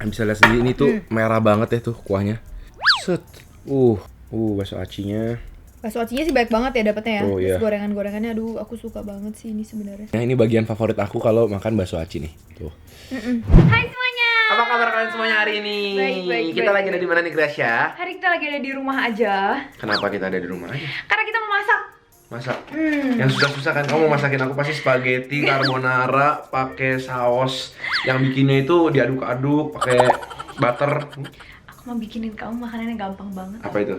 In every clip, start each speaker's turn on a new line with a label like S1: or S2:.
S1: Bisa lihat sendiri ini tuh merah banget ya tuh kuahnya. Set. Bakso acinya.
S2: Bakso acinya sih baik banget ya dapetnya ya.
S1: Oh,
S2: Terus
S1: iya.
S2: gorengan-gorengannya aduh aku suka banget sih ini sebenarnya.
S1: Nah, ini bagian favorit aku kalau makan bakso aci nih. Tuh.
S2: Hai semuanya.
S1: Apa kabar kalian semuanya hari ini?
S2: Baik,
S1: Kita
S2: baik,
S1: lagi ada di mana nih, Gracia?
S2: Hari kita lagi ada di rumah aja.
S1: Kenapa kita ada di rumah aja?
S2: Karena kita mau masak.
S1: Masak. Yang susah-susah kan kamu masakin aku pasti spaghetti carbonara pakai saus yang bikinnya itu diaduk-aduk pakai butter.
S2: Aku mau bikinin kamu makanannya gampang banget.
S1: Apa itu?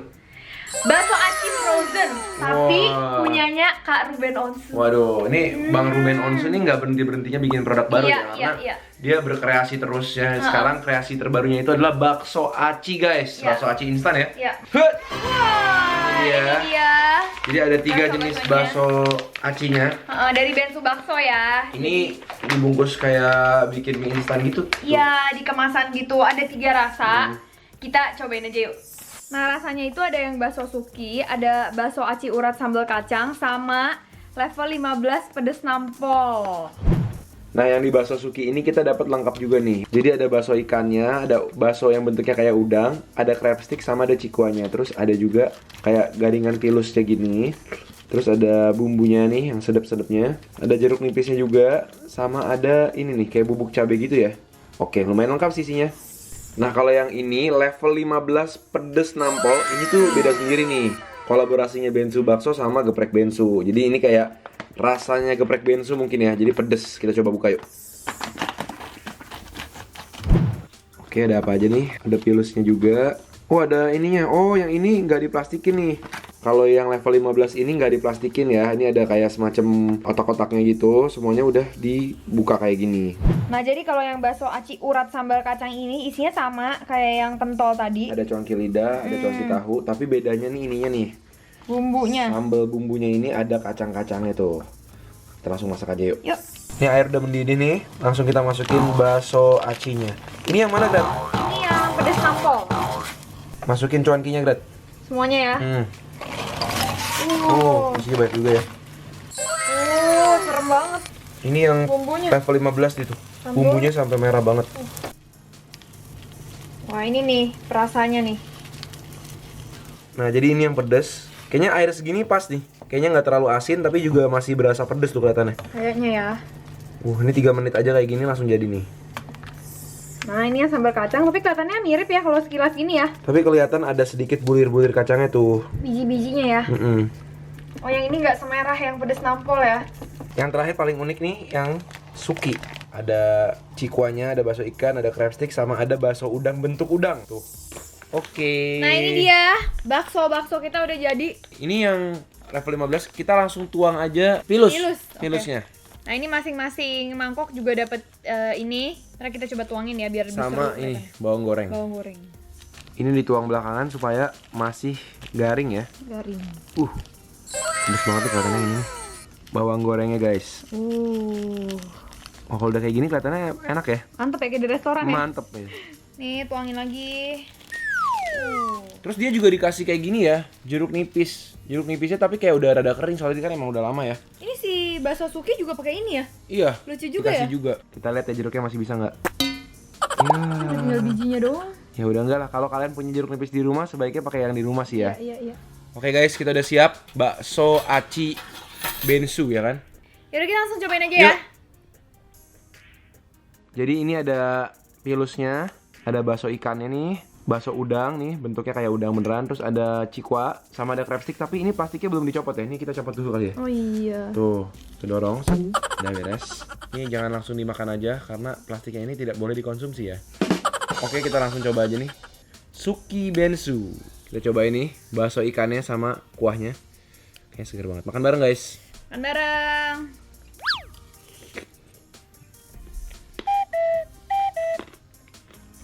S2: Bakso aci frozen, tapi
S1: Wah.
S2: punyanya Kak Ruben Onsu.
S1: Waduh, ini Bang Ruben Onsu ini nggak berhentinya bikin produk baru
S2: Iya,
S1: ya, karena
S2: iya.
S1: dia berkreasi terus ya. Sekarang kreasi terbarunya itu adalah bakso aci, guys.
S2: Iya.
S1: Bakso aci instan ya.
S2: Iya.
S1: Hut.
S2: Wah,
S1: Iya.
S2: ini dia.
S1: Jadi ada 3
S2: Bakso
S1: jenis
S2: baksonya.
S1: bakso acinya.
S2: Dari Bensu Bakso ya.
S1: Ini dibungkus kayak bikin mie instan gitu.
S2: Iya, di kemasan gitu. Ada 3 rasa. Kita cobain aja yuk. Nah, rasanya itu ada yang bakso suki, ada bakso aci urat sambal kacang, sama level 15 pedes nampol.
S1: Nah, yang di bakso suki ini kita dapat lengkap juga nih. Jadi ada bakso ikannya, ada bakso yang bentuknya kayak udang, ada crab stick sama ada cikuanya. Terus ada juga kayak garingan pilus kayak gini. Terus ada bumbunya nih yang sedap-sedapnya. Ada jeruk nipisnya juga, sama ada ini nih kayak bubuk cabai gitu ya. Oke, lumayan lengkap sih isinya. Nah, kalau yang ini level 15 pedes nampol, ini tuh beda sendiri nih. Kolaborasinya Bensu Bakso sama geprek Bensu. Jadi ini kayak rasanya geprek Bensu mungkin ya. Jadi pedes. Kita coba buka yuk. Oke, ada apa aja nih? Ada pilusnya juga. Oh, ada ininya. Oh, yang ini nggak diplastikin nih. Kalau yang level 15 ini nggak diplastikin ya. Ini ada kayak semacam kotak-kotaknya gitu. Semuanya udah dibuka kayak gini.
S2: Nah, jadi kalau yang bakso aci urat sambal kacang ini isinya sama kayak yang pentol tadi.
S1: Ada cuanki lidah, ada cuanki tahu. Tapi bedanya nih ininya nih.
S2: Bumbunya.
S1: Sambal bumbunya ini ada kacang-kacangnya tuh. Kita langsung masak aja yuk.
S2: Yuk.
S1: Ini air udah mendidih nih. Langsung kita masukin bakso acinya. Ini yang mana, Grat?
S2: Ini yang pedes nampol.
S1: Masukin cuankinya, Grat.
S2: Semuanya ya.
S1: Oh, isinya banyak juga ya.
S2: Serem banget.
S1: Ini yang
S2: Bumbunya.
S1: level 15 itu. Bumbunya sampai merah banget.
S2: Wah, ini nih rasanya nih.
S1: Nah, jadi ini yang pedas. Kayaknya air segini pas nih. Kayaknya nggak terlalu asin tapi juga masih berasa pedas tuh kelihatannya.
S2: Kayaknya ya.
S1: Ini 3 menit aja kayak gini langsung jadi nih.
S2: Nah, ini yang sambal kacang, tapi kelihatannya mirip ya kalau sekilas gini ya.
S1: Tapi kelihatan ada sedikit bulir-bulir kacangnya tuh.
S2: Biji-bijinya ya. Oh, yang ini nggak semerah yang pedes nampol ya.
S1: Yang terakhir paling unik nih yang suki. Ada cikuanya, ada bakso ikan, ada crab stick, sama ada bakso udang bentuk udang tuh. Oke.
S2: Nah, ini dia bakso kita udah jadi.
S1: Ini yang level 15 kita langsung tuang aja pilusnya.
S2: Oke. Nah, ini masing-masing mangkok juga dapat ini. Ntar kita coba tuangin ya biar lebih
S1: Sama
S2: seru
S1: ini
S2: kelihatannya.
S1: bawang goreng.
S2: Bawang goreng.
S1: Ini dituang belakangan supaya masih garing ya.
S2: Garing.
S1: Pedes banget tuh kelihatannya ini. Bawang gorengnya, guys. Oh, kalau udah kayak gini kelihatannya enak ya.
S2: Mantep ya kayak di restoran ya.
S1: Mantep ya.
S2: Nih, tuangin lagi.
S1: Terus dia juga dikasih kayak gini ya, jeruk nipis. Jeruk nipisnya tapi kayak udah rada kering soalnya ini kan emang udah lama ya.
S2: Ini si bakso suki juga pakai ini ya.
S1: Iya.
S2: Lucu juga
S1: dikasih
S2: ya.
S1: juga. Kita lihat ya jeruknya masih bisa nggak?
S2: Tinggal bijinya doang.
S1: Ya udah enggak lah. Kalau kalian punya jeruk nipis di rumah sebaiknya pakai yang di rumah sih ya.
S2: Iya.
S1: Oke guys, kita udah siap bakso aci Bensu ya kan?
S2: Yaudah kita langsung cobain aja ya.
S1: Yuk. Jadi ini ada pilusnya, ada bakso ikannya nih, bakso udang nih, bentuknya kayak udang beneran, terus ada cikwa, sama ada crab stick, tapi ini plastiknya belum dicopot ya. Ini kita copot dulu kali ya.
S2: Oh iya.
S1: Tuh, dorong, udah beres. Ini jangan langsung dimakan aja karena plastiknya ini tidak boleh dikonsumsi ya. Oke, kita langsung coba aja nih. Suki Bensu. Kita coba ini bakso ikannya sama kuahnya. Kayaknya seger banget. Makan bareng guys.
S2: Makan bareng.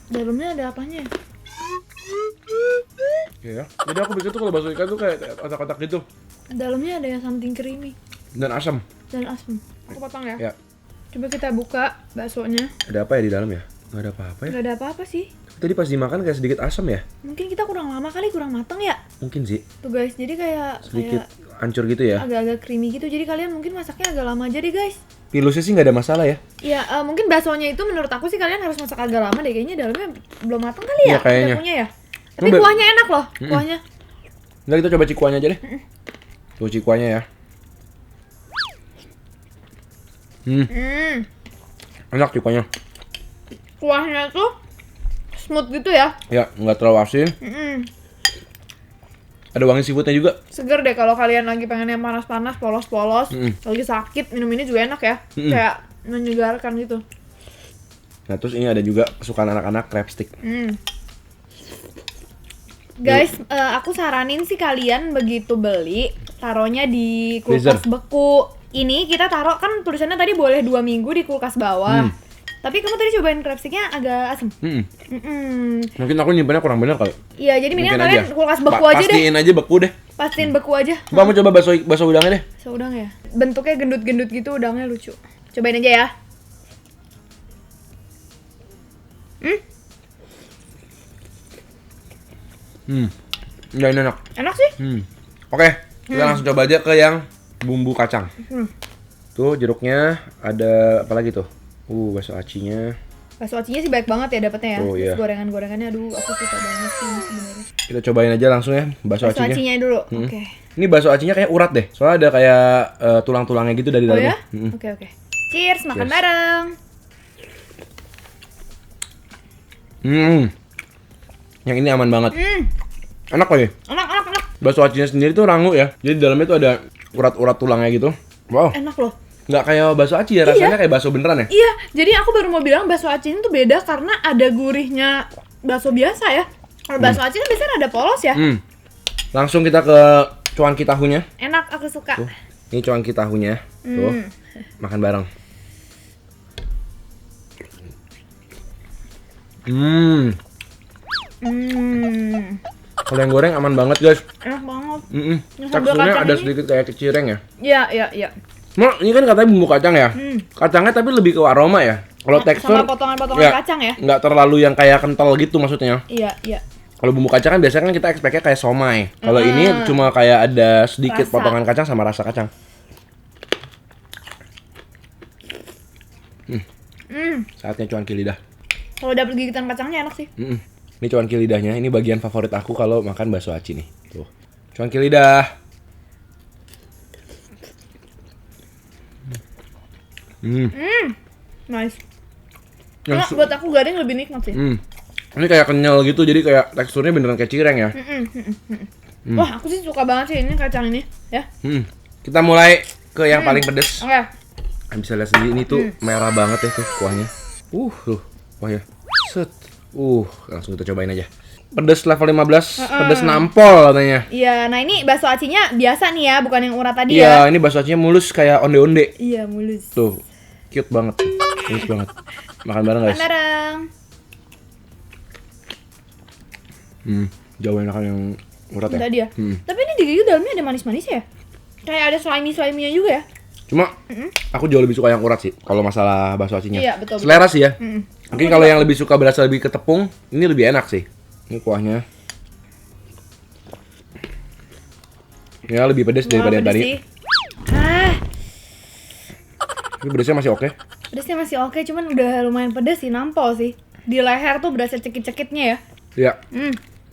S2: Dalamnya ada apanya?
S1: Iya. Jadi aku pikir tuh kalau bakso ikan tuh kayak kotak-kotak gitu.
S2: Dalamnya ada yang something creamy
S1: Dan asam.
S2: dan asam. Aku potong ya.
S1: Ya.
S2: Coba kita buka baksonya.
S1: Ada apa ya di dalam ya? Nggak ada apa-apa ya.
S2: Gak ada apa-apa sih.
S1: Tadi pas dimakan kayak sedikit asam ya?
S2: Mungkin kita kurang lama kali, kurang matang ya.
S1: Mungkin sih.
S2: Tuh guys, jadi kayak
S1: Sedikit hancur gitu ya.
S2: agak-agak creamy gitu. Jadi kalian mungkin masaknya agak lama aja deh guys.
S1: Pilusnya sih nggak ada masalah ya.
S2: Ya mungkin baksonya itu menurut aku sih kalian harus masak agak lama deh. Kayaknya dalamnya belum matang kali ya.
S1: Iya, kayaknya.
S2: Kuahnya ya. Tapi
S1: Emang
S2: kuahnya enak loh, kuahnya.
S1: Nggak, kita coba cikuanya aja deh. Tuh cikuanya ya. Enak cikuanya.
S2: Kuahnya tuh smooth gitu ya.
S1: Ya, nggak terlalu asin. Ada wangi seafoodnya juga.
S2: Seger deh kalau kalian lagi pengen yang panas-panas, polos-polos, lagi sakit, minum ini juga enak ya. Kayak menyegarkan gitu.
S1: Nah, terus ini ada juga kesukaan anak-anak, crab stick.
S2: Guys, aku saranin sih kalian begitu beli, taruhnya di kulkas
S1: Freezer.
S2: beku. Ini kita taruh, kan tulisannya tadi boleh 2 minggu di kulkas bawah. Tapi kamu tadi cobain crab sticknya agak asem.
S1: Mungkin aku nyimpennya kurang bener kali.
S2: Iya, jadi mendingan
S1: Mungkin
S2: kalian
S1: aja.
S2: kulkas beku aja deh.
S1: Pastiin aja beku deh.
S2: Pastiin beku aja.
S1: Coba mau coba bakso udangnya deh.
S2: Seudang ya. Bentuknya gendut-gendut gitu, udangnya lucu. Cobain aja ya.
S1: Ya, ini enak.
S2: Enak sih.
S1: Oke, kita langsung coba aja ke yang bumbu kacang. Tuh jeruknya, ada apa lagi tuh? Bakso acinya.
S2: Bakso acinya sih baik banget ya dapetnya ya.
S1: Oh, iya.
S2: Terus gorengan-gorengannya, aduh aku suka banget sih ini sebenarnya.
S1: Kita cobain aja langsung ya bakso
S2: Bakso
S1: acinya.
S2: acinya dulu. Oke.
S1: Ini bakso acinya kayak urat deh. Soalnya ada kayak tulang-tulangnya gitu dari
S2: Oh
S1: dalamnya.
S2: ya? Oke. Cheers, makan
S1: Cheers.
S2: bareng.
S1: Yang ini aman banget. Enak kali.
S2: Enak.
S1: Bakso acinya sendiri tuh rangu ya. Jadi di dalamnya tuh ada urat-urat tulangnya gitu. Wow.
S2: Enak loh.
S1: Nggak kayak bakso aci ya, rasanya kayak bakso beneran ya.
S2: Iya, jadi aku baru mau bilang bakso aci ini tuh beda karena ada gurihnya bakso biasa ya. Kalau bakso aci kan biasanya ada polos ya.
S1: Langsung kita ke cuanki tahunya.
S2: Enak, aku suka.
S1: Tuh. Ini cuanki tahunya. Tuh. Makan bareng. Kalau yang goreng aman banget guys.
S2: Enak banget. Yang sambal
S1: Teksturnya
S2: kacang
S1: ada
S2: ini-
S1: sedikit kayak kecireng ya.
S2: Iya.
S1: Nah, ini kan katanya bumbu kacang ya. Kacangnya tapi lebih ke aroma ya. Kalau tekstur
S2: Sama potongan-potongan
S1: ya,
S2: kacang ya.
S1: nggak terlalu yang kayak kental gitu maksudnya.
S2: Iya.
S1: Kalau bumbu kacang kan biasanya kan kita expect-nya kayak somai. Kalau ini cuma kayak ada sedikit
S2: Rasa.
S1: potongan kacang sama rasa kacang. Saatnya cuanki lidah.
S2: Kalau dapet gigitan kacangnya enak sih.
S1: Ini cuanki lidahnya. Ini bagian favorit aku kalau makan bakso aci nih. Tuh. Cuanki lidah.
S2: Nice.
S1: Yang
S2: Enak, buat aku garing lebih nikmat sih.
S1: Ini kayak kenyal gitu, jadi kayak teksturnya beneran kayak cireng ya.
S2: Wah, aku sih suka banget sih ini kacang ini, ya.
S1: Kita mulai ke yang paling pedes.
S2: Oke.
S1: Bisa lihat sendiri ini tuh merah banget ya tuh kuahnya. Tuh kuahnya. Set. Langsung kita cobain aja. Pedes level 15, pedes nampol katanya.
S2: Iya, nah ini bakso acinya biasa nih ya, bukan yang urat tadi
S1: Iya,
S2: ya.
S1: ini bakso acinya mulus kayak onde-onde.
S2: Iya, mulus.
S1: Tuh, cute banget. Mulus banget. Makan bareng guys.
S2: Bareng.
S1: Jauh enakan yang urat ya.
S2: Tadi ya. Tapi ini digigit dalamnya ada manis-manisnya ya. Kayak ada slimy-slimy-nya juga ya.
S1: Cuma aku jauh lebih suka yang urat sih kalau masalah bakso acinya.
S2: Iya, betul.
S1: Selera sih ya. Mungkin kalau yang lebih suka berasa lebih ke tepung, ini lebih enak sih. Ini kuahnya. Ya lebih pedas daripada yang
S2: pedes
S1: tadi.
S2: sih.
S1: Tapi pedasnya masih oke.
S2: Pedesnya masih oke, cuman udah lumayan pedes sih, nampol sih. Di leher tuh berasa cekit-cekitnya ya.
S1: Iya.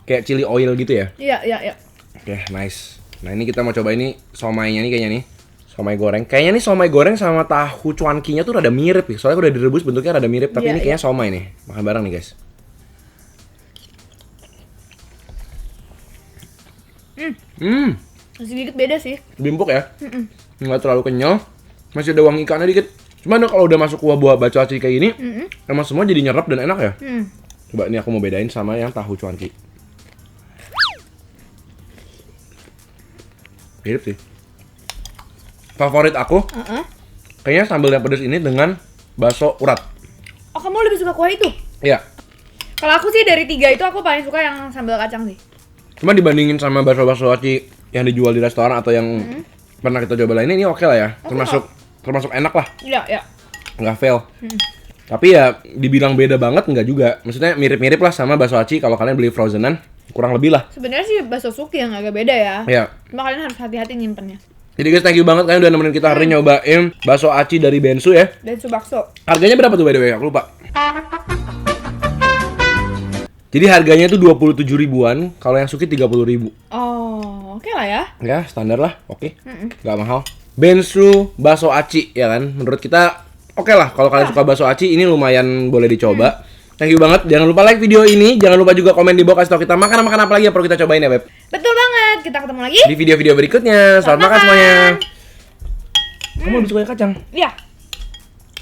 S1: Kayak chili oil gitu ya.
S2: Iya.
S1: Oke, nice. Nah ini kita mau coba ini somainya nih kayaknya nih. Somai goreng. Kayaknya nih somai goreng sama tahu cuankinya tuh rada mirip ya. Soalnya udah direbus bentuknya rada mirip. Tapi
S2: Iya,
S1: ini kayaknya somai nih. Makan bareng nih guys.
S2: Sedikit beda sih.
S1: Lebih empuk ya. Nggak terlalu kenyal. Masih ada wangi ikannya dikit. Cuman kalau udah masuk kuah buah bakso aci kayak gini, emang semua jadi nyerap dan enak ya. Coba ini aku mau bedain sama yang tahu cuanki. Mirip sih. Favorit aku, kayaknya sambal yang pedas ini dengan bakso urat.
S2: Oh, kamu lebih suka kuah itu?
S1: Iya.
S2: Kalau aku sih dari 3 itu aku paling suka yang sambal kacang sih.
S1: Cuma dibandingin sama bakso-bakso aci yang dijual di restoran atau yang pernah kita coba lainnya, ini oke lah ya. Termasuk enak lah.
S2: Iya.
S1: Nggak fail.
S3: Tapi ya dibilang beda banget enggak juga. Maksudnya mirip-mirip lah sama bakso aci kalau kalian beli frozenan, kurang lebih lah.
S2: Sebenarnya sih bakso Suki yang agak beda ya.
S3: Ya.
S2: Cuma kalian harus hati-hati nyimpennya.
S3: Jadi guys, thank you banget kalian udah nemenin kita hari ini nyobain bakso aci dari Bensu ya.
S2: Dan bakso.
S3: Harganya berapa tuh by the way? Aku lupa. Jadi harganya itu 27 ribuan, kalau yang Suki 30 ribu.
S2: Oh, oke lah ya.
S3: Ya, standar lah, oke. Gak mahal. Bensu bakso aci, ya kan? Menurut kita oke lah, kalau kalian suka bakso aci, ini lumayan boleh dicoba. Thank you banget, jangan lupa like video ini, jangan lupa juga komen di bawah kasih tau kita makan apa lagi yang perlu kita cobain ya Beb.
S2: Betul banget, kita ketemu lagi
S3: Di video-video berikutnya, selamat makan semuanya. Kamu lebih suka yang kacang?
S2: Iya.